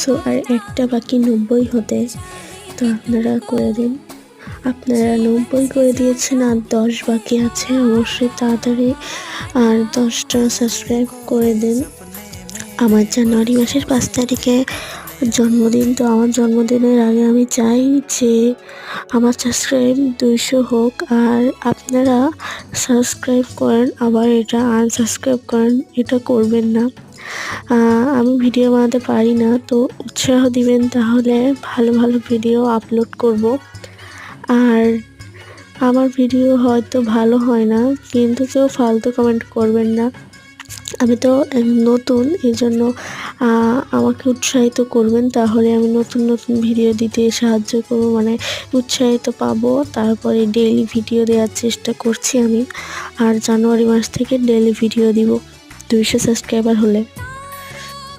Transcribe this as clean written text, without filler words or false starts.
So আর একটা বাকি 90 হতে, তো আপনারা করে দিন। আপনারা 90 করে দিয়েছেন আর 10 বাকি আছে, অবশ্যই তাড়াতাড়ি আর 10টা সাবস্ক্রাইব করে দিন। আমার জানুয়ারি মাসের 5 তারিখে জন্মদিন, তো আমার জন্মদিনের আগে আমি চাই যে আমার সাবস্ক্রাইব 200 হোক। আর আপনারা সাবস্ক্রাইব করেন আবার এটা আনসাবস্ক্রাইব করেন, এটা করবেন না। আমি ভিডিও বানাতে পারি না, তো উৎসাহ দিবেন, তাহলে ভালো ভালো ভিডিও আপলোড করব। আর আমার ভিডিও হয়তো ভালো হয় না, কিন্তু কেউ ফালতু কমেন্ট করবেন না। আমি তো নতুন, এই জন্য আমাকে উৎসাহিত করবেন, তাহলে আমি নতুন নতুন ভিডিও দিতে সাহায্য করবো, মানে উৎসাহিত পাবো। তারপরে ডেইলি ভিডিও দেওয়ার চেষ্টা করছি আমি। আর জানুয়ারি মাস থেকে ডেইলি ভিডিও দিব 200 সাবস্ক্রাইবার হলে।